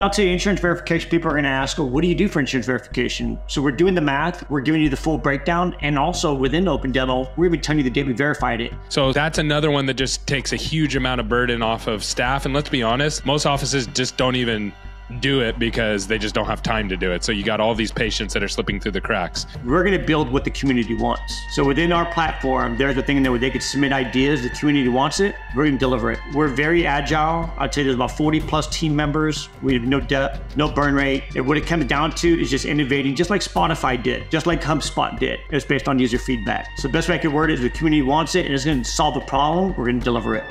I'll tell you, insurance verification, people are going to ask, well, what do you do for insurance verification? So we're doing the math, we're giving you the full breakdown, and also within Open Dental, we're even telling you the date we verified it. So that's another one that just takes a huge amount of burden off of staff. And let's be honest, most offices just don't even do it because they just don't have time to do it. So you got all these patients that are slipping through the cracks. We're going to build what the community wants. So within our platform, there's a thing in there where they could submit ideas. The community wants it. We're going to deliver it. We're very agile. I'd say there's about 40 plus team members. We have no debt, no burn rate. And what it comes down to is just innovating, just like Spotify did, just like HubSpot did. It's based on user feedback. So the best way I could word it is the community wants it and it's going to solve a problem. We're going to deliver it.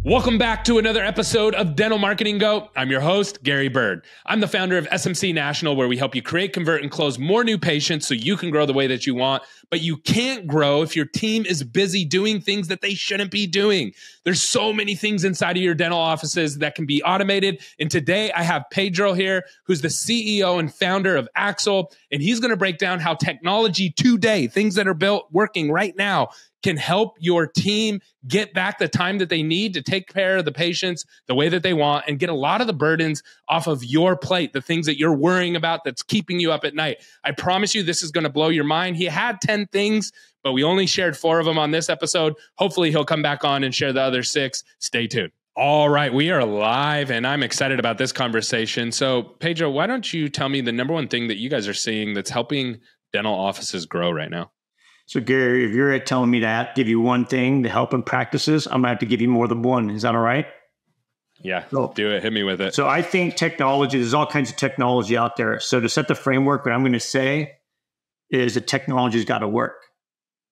Welcome back to another episode of Dental Marketing Go. I'm your host, Gary Bird. I'm the founder of SMC National, where we help you create, convert, and close more new patients so you can grow the way that you want. But you can't grow if your team is busy doing things that they shouldn't be doing. There's so many things inside of your dental offices that can be automated. And today I have Pedro here, who's the CEO and founder of Axle. And he's going to break down how technology today, things that are built working right now, can help your team get back the time that they need to take care of the patients the way that they want and get a lot of the burdens off of your plate, the things that you're worrying about that's keeping you up at night. I promise you this is going to blow your mind. He had 10 things, but we only shared 4 of them on this episode. Hopefully he'll come back on and share the other 6. Stay tuned. All right, we are live and I'm excited about this conversation. So Pedro, why don't you tell me the number one thing that you guys are seeing that's helping dental offices grow right now? So Gary, if you're telling me that, give you one thing to help in practices, I'm going to have to give you more than one. Is that all right? Yeah, do it. Hit me with it. So I think technology, there's all kinds of technology out there. So to set the framework, what I'm going to say is that technology's got to work.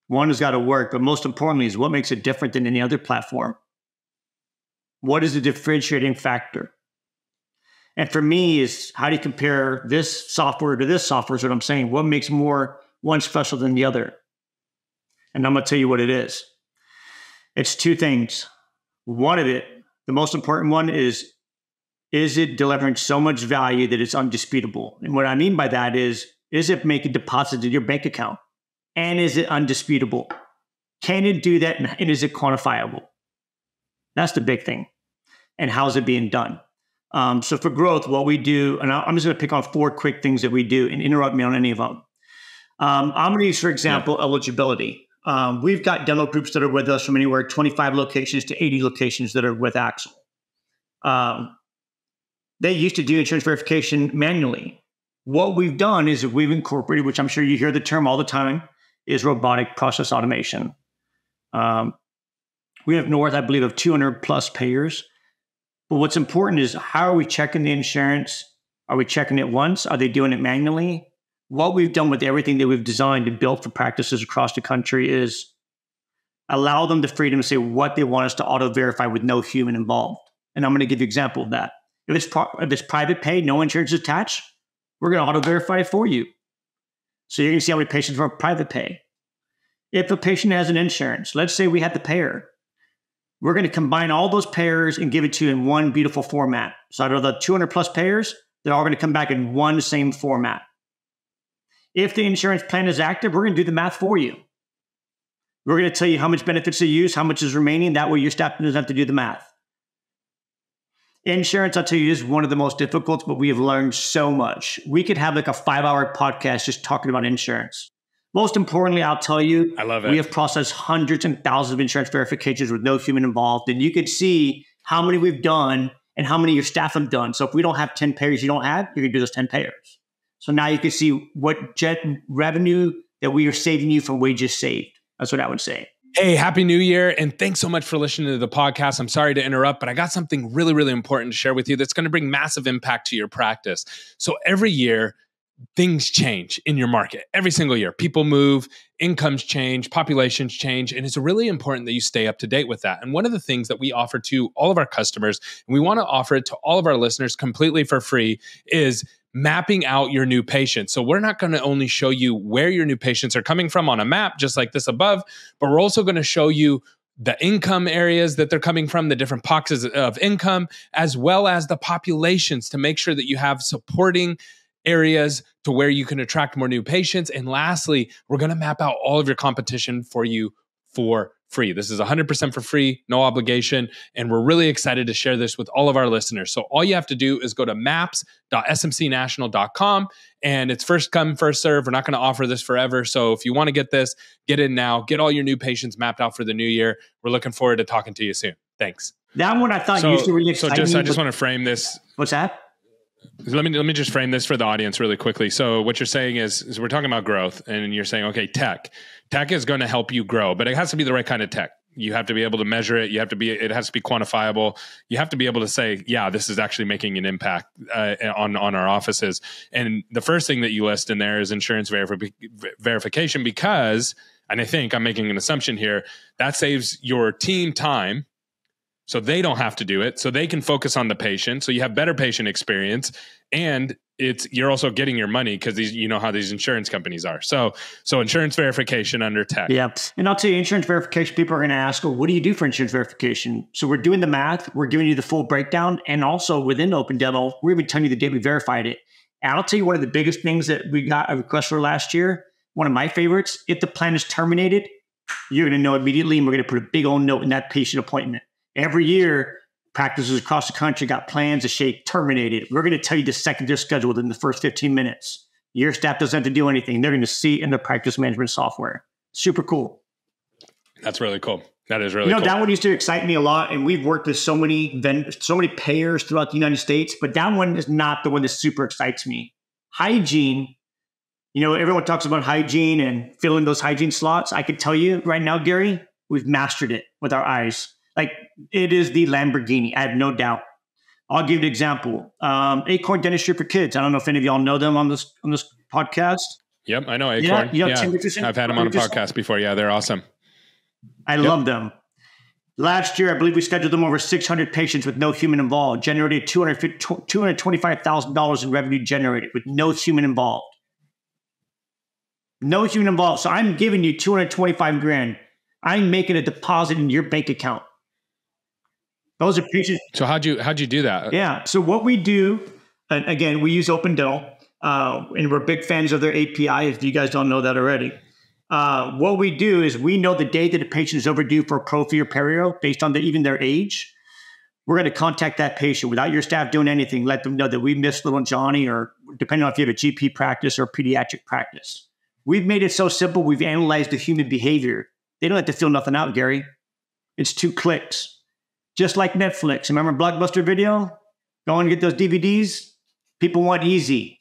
One has got to work, but most importantly is what makes it different than any other platform. What is the differentiating factor? And for me is how do you compare this software to this software is what I'm saying. What makes one special than the other? And I'm going to tell you what it is. It's 2 things. One of it, the most important one is it delivering so much value that it's undisputable? And what I mean by that is it making deposits in your bank account? And is it undisputable? Can it do that? And is it quantifiable? That's the big thing. And how is it being done? So for growth, what we do, and I'm just going to pick on 4 quick things that we do and interrupt me on any of them. I'm going to use, for example, eligibility. We've got dental groups that are with us from anywhere 25 locations to 80 locations that are with Axle. They used to do insurance verification manually. What we've done is we've incorporated, which I'm sure you hear the term all the time, is robotic process automation. We have north, I believe, of 200 plus payers. But what's important is how are we checking the insurance? Are we checking it once? Are they doing it manually? What we've done with everything that we've designed and built for practices across the country is allow them the freedom to say what they want us to auto-verify with no human involved. And I'm going to give you an example of that. If it's private pay, no insurance attached, we're going to auto-verify it for you. So you're going to see how many patients are on private pay. If a patient has an insurance, let's say we have the payer, we're going to combine all those payers and give it to you in one beautiful format. So out of the 200 plus payers, they're all going to come back in one same format. If the insurance plan is active, we're going to do the math for you. We're going to tell you how much benefits to use, how much is remaining. That way your staff doesn't have to do the math. Insurance, I'll tell you, is one of the most difficult, but we have learned so much. We could have like a 5-hour podcast just talking about insurance. Most importantly, I'll tell you, I love it. We have processed hundreds and thousands of insurance verifications with no human involved. And you can see how many we've done and how many your staff have done. So if we don't have 10 payers you don't have, you can do those 10 payers. So now you can see what jet revenue that we are saving you from wages saved. That's what I would say. Hey, Happy New Year. And thanks so much for listening to the podcast. I'm sorry to interrupt, but I got something really, really important to share with you that's going to bring massive impact to your practice. So every year, things change in your market. Every single year, people move, incomes change, populations change, and it's really important that you stay up to date with that. And one of the things that we offer to all of our customers, and we want to offer it to all of our listeners completely for free, is mapping out your new patients. So we're not going to only show you where your new patients are coming from on a map, just like this above, but we're also going to show you the income areas that they're coming from, the different pockets of income, as well as the populations to make sure that you have supporting areas to where you can attract more new patients. And lastly, we're going to map out all of your competition for you for free. This is 100% for free, no obligation. And we're really excited to share this with all of our listeners. So all you have to do is go to maps.smcnational.com, and it's first come, first serve. We're not going to offer this forever. So if you want to get this, get in now, get all your new patients mapped out for the new year. We're looking forward to talking to you soon. Thanks. That one I thought used to really excite me. I just want to frame this. What's that? Let me just frame this for the audience really quickly. So what you're saying is we're talking about growth, and you're saying, okay, tech is going to help you grow, but it has to be the right kind of tech. You have to be able to measure it. It has to be quantifiable. You have to be able to say, yeah, this is actually making an impact on our offices. And the first thing that you list in there is insurance verification, because, and I think I'm making an assumption here, that saves your team time. So they don't have to do it. So they can focus on the patient. So you have better patient experience, and you're also getting your money, because you know how these insurance companies are. So insurance verification under tech. Yeah. And I'll tell you, insurance verification, people are going to ask, well, what do you do for insurance verification? So we're doing the math. We're giving you the full breakdown. And also within Open Dental, we're even telling you the day we verified it. And I'll tell you one of the biggest things that we got a request for last year, one of my favorites, if the plan is terminated, you're going to know immediately, and we're going to put a big old note in that patient appointment. Every year, practices across the country got plans to shake terminated. We're going to tell you the second they're scheduled in the first 15 minutes. Your staff doesn't have to do anything. They're going to see in the practice management software. Super cool. That's really cool. That is really cool. That one used to excite me a lot. And we've worked with so many payers throughout the United States, but that one is not the one that super excites me. Hygiene. Everyone talks about hygiene and filling those hygiene slots. I can tell you right now, Gary, we've mastered it with our eyes. Like, it is the Lamborghini. I have no doubt. I'll give you an example. Acorn Dentistry for Kids. I don't know if any of y'all know them on this podcast. Yep, I know Acorn. Yeah, I've had them on a podcast before. Yeah, they're awesome. I love them. Last year, I believe we scheduled them over 600 patients with no human involved, generated $225,000 in revenue generated with no human involved. No human involved. So I'm giving you $225,000. I'm making a deposit in your bank account. Those are patients. So how'd you do that? Yeah. So what we do, and again, we use Open Dental, and we're big fans of their API, if you guys don't know that already. What we do is we know the day that a patient is overdue for a prophy or perio based on even their age. We're going to contact that patient without your staff doing anything. Let them know that we missed little Johnny, or depending on if you have a GP practice or a pediatric practice. We've made it so simple. We've analyzed the human behavior. They don't have to fill nothing out, Gary. It's 2 clicks. Just like Netflix. Remember Blockbuster Video? Go and get those DVDs. People want easy.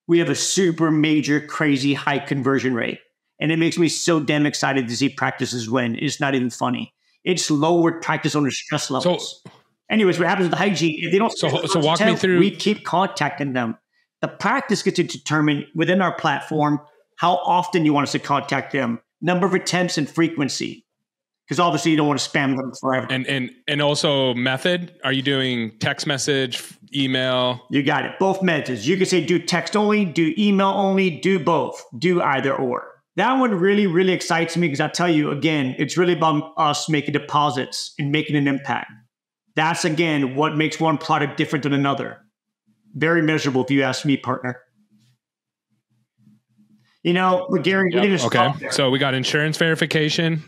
We have a super major, crazy high conversion rate. And it makes me so damn excited to see practices win. It's not even funny. It's lowered practice owner stress levels. Anyways, what happens with the hygiene? If they don't, so walk me through. We keep contacting them. The practice gets to determine within our platform how often you want us to contact them, number of attempts and frequency. Because obviously you don't want to spam them forever. And also method. Are you doing text message, email? You got it. Both methods. You can say do text only, do email only, do both, do either or. That one really, really excites me, because I tell you, again, it's really about us making deposits and making an impact. That's, again, what makes one product different than another. Very measurable, if you ask me, partner. But Gary, we didn't stop there. So we got insurance verification.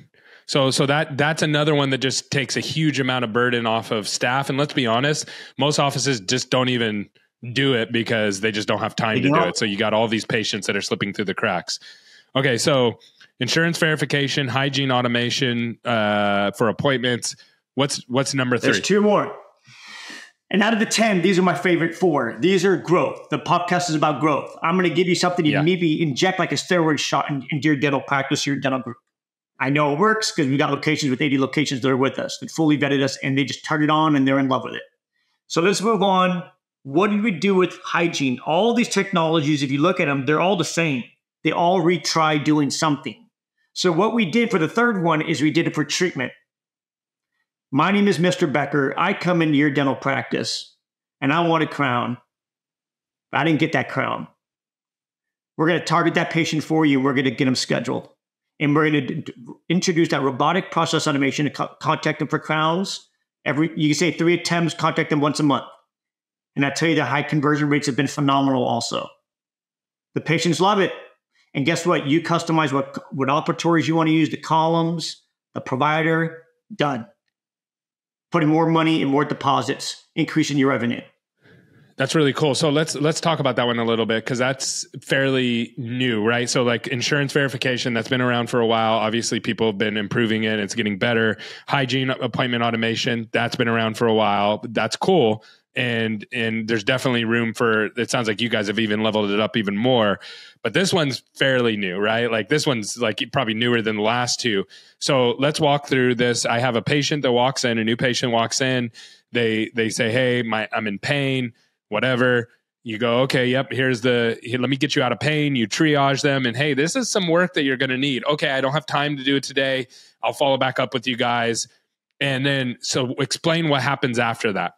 So that's another one that just takes a huge amount of burden off of staff. And let's be honest, most offices just don't even do it because they just don't have time to do it. So you got all these patients that are slipping through the cracks. Okay, so insurance verification, hygiene automation for appointments. What's number 3? There's 2 more. And out of the 10, these are my favorite 4. These are growth. The podcast is about growth. I'm going to give you something you maybe inject like a steroid shot into your dental practice, your dental group. I know it works because we got locations with 80 locations that are with us, that fully vetted us, and they just turn it on and they're in love with it. So let's move on. What do we do with hygiene? All these technologies, if you look at them, they're all the same. They all retry doing something. So what we did for the third one is we did it for treatment. My name is Mr. Becker. I come into your dental practice and I want a crown. I didn't get that crown. We're going to target that patient for you. We're going to get them scheduled. And we're going to introduce that robotic process automation to contact them for crowns. You can say 3 attempts, contact them once a month. And I tell you, the high conversion rates have been phenomenal also. The patients love it. And guess what? You customize what operatories you want to use, the columns, The provider, done. Putting more money in more deposits, increasing your revenue. That's really cool. So let's talk about that one a little bit, because that's fairly new, right? So like insurance verification, that's been around for a while. Obviously, people have been improving it. It's getting better. Hygiene appointment automation, that's been around for a while. That's cool. And there's definitely room for, it sounds like you guys have even leveled it up even more. But this one's fairly new, right? Like this one's like probably newer than the last two. So let's walk through this. I have a patient that walks in, a new patient walks in. They say, hey, I'm in pain. Whatever, you go, okay, yep, here, let me get you out of pain. You triage them and, hey, this is some work that you're going to need. Okay, I don't have time to do it today. I'll follow back up with you guys. And then, so explain what happens after that.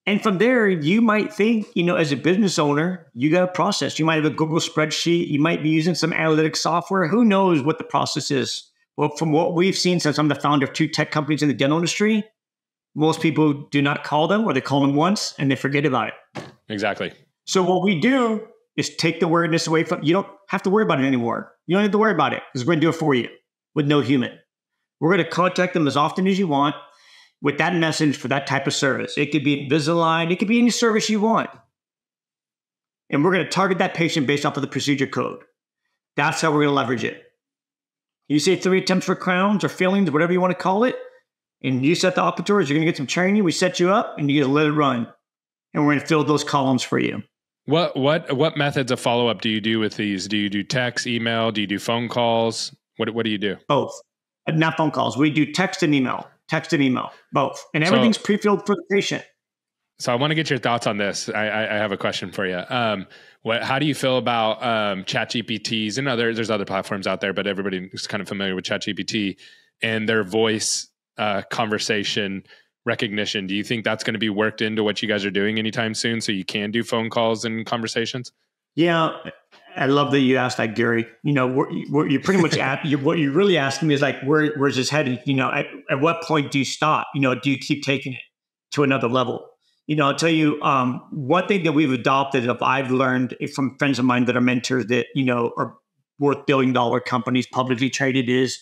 And from there, you might think, as a business owner, you got a process. You might have a Google spreadsheet. You might be using some analytics software. Who knows what the process is? Well, from what we've seen, since I'm the founder of 2 tech companies in the dental industry, most people do not call them, or they call them once and they forget about it. Exactly. So what we do is take the awareness away from, you don't have to worry about it anymore. You don't have to worry about it because we're going to do it for you with no human. We're going to contact them as often as you want with that message for that type of service. It could be Invisalign. It could be any service you want. And we're going to target that patient based off of the procedure code. That's how we're going to leverage it. You say 3 attempts for crowns or fillings, whatever you want to call it, and you set the operators, you're going to get some training. We set you up and you get to let it run. And we're going to fill those columns for you. What methods of follow-up do you do with these? Do you do text, email? Do you do phone calls? What do you do? Both. Not phone calls. We do text and email, both. And everything's pre-filled for the patient. So I want to get your thoughts on this. I have a question for you. How do you feel about ChatGPTs and there's other platforms out there, but everybody is kind of familiar with ChatGPT and their voice conversation recognition? Do you think that's going to be worked into what you guys are doing anytime soon, so you can do phone calls and conversations? Yeah, I love that you asked that, Gary. What you pretty much what you're really asking me is like, where's this headed? At what point do you stop? Do you keep taking it to another level? I'll tell you one thing that we've adopted, that I've learned from friends of mine that are mentors that are worth billion-dollar companies, publicly traded, is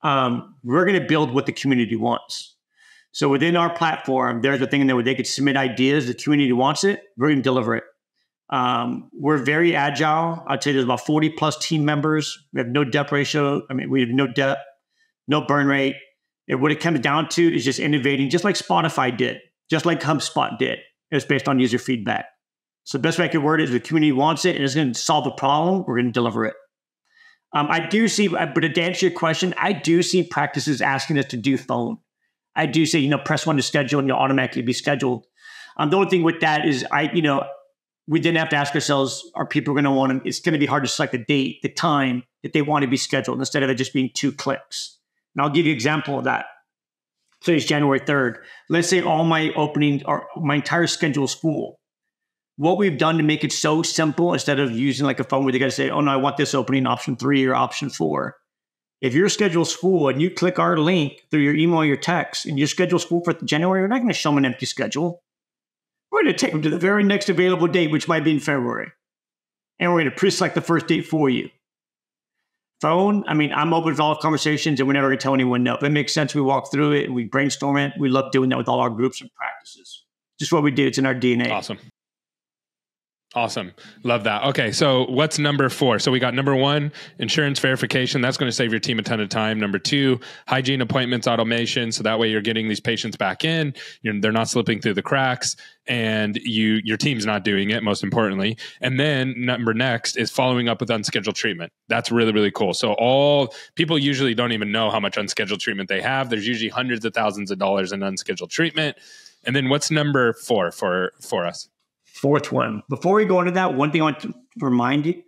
we're going to build what the community wants. So within our platform, there's a thing in there where they could submit ideas. The community wants it. We're going to deliver it. We're very agile. I'd say there's about 40 plus team members. We have no debt ratio. We have no debt, no burn rate. And what it comes down to is just innovating, just like Spotify did, just like HubSpot did. It's based on user feedback. So the best way I could word it is the community wants it and it's going to solve a problem. We're going to deliver it. I do see, but to answer your question, I do see practices asking us to do phone. I do say, press 1 to schedule and you'll automatically be scheduled. The only thing with that is we didn't have to ask ourselves, are people going to want to, it's going to be hard to select the date, the time that they want to be scheduled instead of it just being 2 clicks. And I'll give you an example of that. So it's January 3rd. Let's say all my openings or my entire schedule is full. What we've done to make it so simple, instead of using like a phone where they got to say, oh no, I want this opening option 3 or option 4. If your schedule's full and you click our link through your email or your text and your schedule's full for January, we're not going to show them an empty schedule. We're going to take them to the very next available date, which might be in February. And we're going to pre-select the first date for you. Phone, I'm open to all conversations and we're never going to tell anyone no. If it makes sense, we walk through it and we brainstorm it. We love doing that with all our groups and practices. Just what we do. It's in our DNA. Awesome. Love that. Okay. So what's number 4? So we got number 1, insurance verification. That's going to save your team a ton of time. Number 2, hygiene appointments automation. So that way you're getting these patients back in, they're not slipping through the cracks and your team's not doing it, most importantly. And then next is following up with unscheduled treatment. That's really, really cool. So all people usually don't even know how much unscheduled treatment they have. There's usually hundreds of thousands of dollars in unscheduled treatment. And then what's number 4 for us? 4th one. Before we go into that, one thing I want to remind you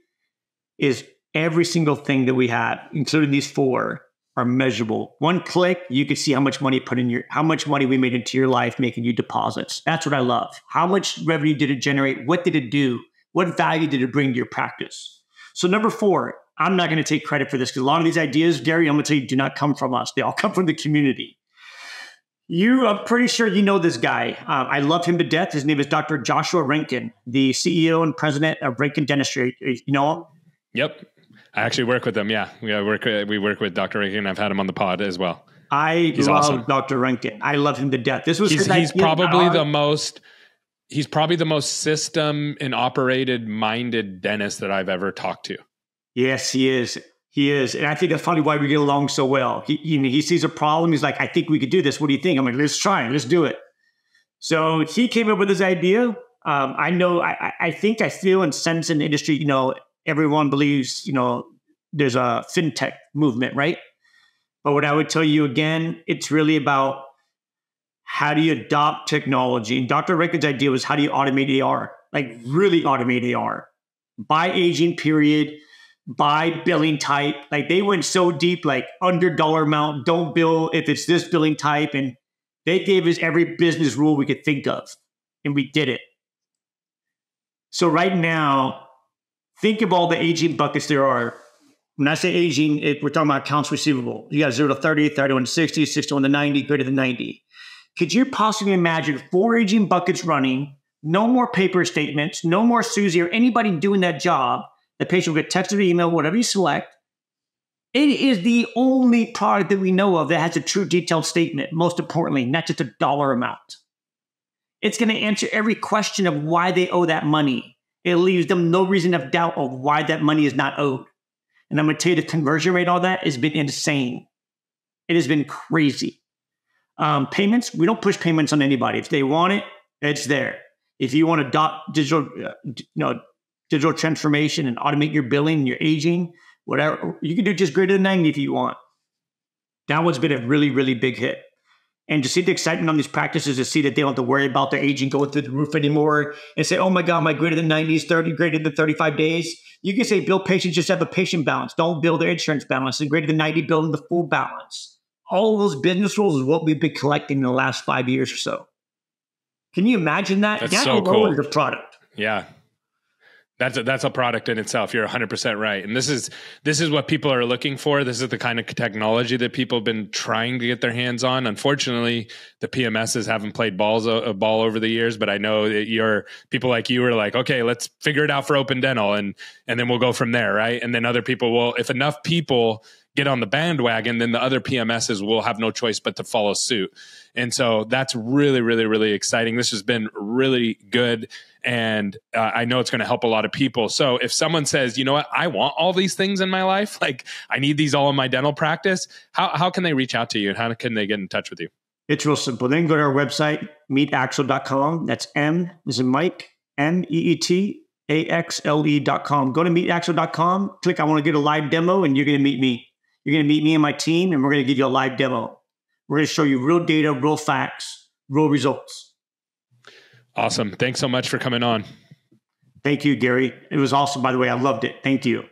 is every single thing that we have, including these 4, are measurable. 1 click, you can see how much money how much money we made into your life, making you deposits. That's what I love. How much revenue did it generate? What did it do? What value did it bring to your practice? So number 4, I'm not going to take credit for this because a lot of these ideas, Gary, I'm going to tell you, do not come from us. They all come from the community. I'm pretty sure you know this guy. I love him to death. His name is Dr. Joshua Rankin, the CEO and president of Rankin Dentistry. You know him? Yep. I actually work with them. Yeah. We work with Dr. Rankin. I've had him on the pod as well. He's love awesome. Dr. Rankin. I love him to death. This was he's probably the most system and operated minded dentist that I've ever talked to. Yes, he is. He is. And I think that's probably why we get along so well. He sees a problem. He's like, I think we could do this. What do you think? I'm like, let's try it. Let's do it. So he came up with this idea. I think I feel and sense in the industry, everyone believes, there's a fintech movement, right? But what I would tell you again, it's really about how do you adopt technology? And Dr. Rankin's idea was how do you automate AR? Like really automate AR. By aging period, by billing type. Like they went so deep, like under dollar amount, don't bill if it's this billing type. And they gave us every business rule we could think of. And we did it. So right now, think of all the aging buckets there are. When I say aging, we're talking about accounts receivable. You got 0 to 30, 31 to 60, 61 to 90, greater than 90. Could you possibly imagine 4 aging buckets running, no more paper statements, no more Susie or anybody doing that job? The patient will get texted or email, whatever you select. It is the only product that we know of that has a true detailed statement, most importantly, not just a dollar amount. It's going to answer every question of why they owe that money. It leaves them no reason of doubt of why that money is not owed. And I'm going to tell you the conversion rate, all that has been insane. It has been crazy. Payments, we don't push payments on anybody. If they want it, it's there. If you want to adopt digital transformation and automate your billing and your aging, whatever, you can do just greater than 90 if you want. That one's been a really, really big hit. And to see the excitement on these practices, to see that they don't have to worry about their aging going through the roof anymore and say, oh my God, my greater than 90 is 30, greater than 35 days. You can say bill patients just have a patient balance. Don't bill their insurance balance. And greater than 90, bill the full balance. All of those business rules is what we've been collecting in the last 5 years or so. Can you imagine that? That's so cool. The product. Yeah. That's a product in itself. You're 100% right. And this is what people are looking for. This is the kind of technology that people have been trying to get their hands on. Unfortunately, the PMSs haven't played a ball over the years, but I know that people like you are like, okay, let's figure it out for open dental and then we'll go from there, right? And then other people will, if enough people get on the bandwagon, then the other PMSs will have no choice but to follow suit. And so that's really, really, really exciting. This has been really good. And I know it's going to help a lot of people. So if someone says, you know what, I want all these things in my life, like I need these all in my dental practice, how can they reach out to you and how can they get in touch with you? It's real simple. Then go to our website, meetaxle.com. That's M as in Mike, MEETAXLE.com. Go to meetaxle.com, click I want to get a live demo, and you're going to meet me. You're going to meet me and my team, and we're going to give you a live demo. We're going to show you real data, real facts, real results. Awesome. Thanks so much for coming on. Thank you, Gary. It was awesome, by the way. I loved it. Thank you.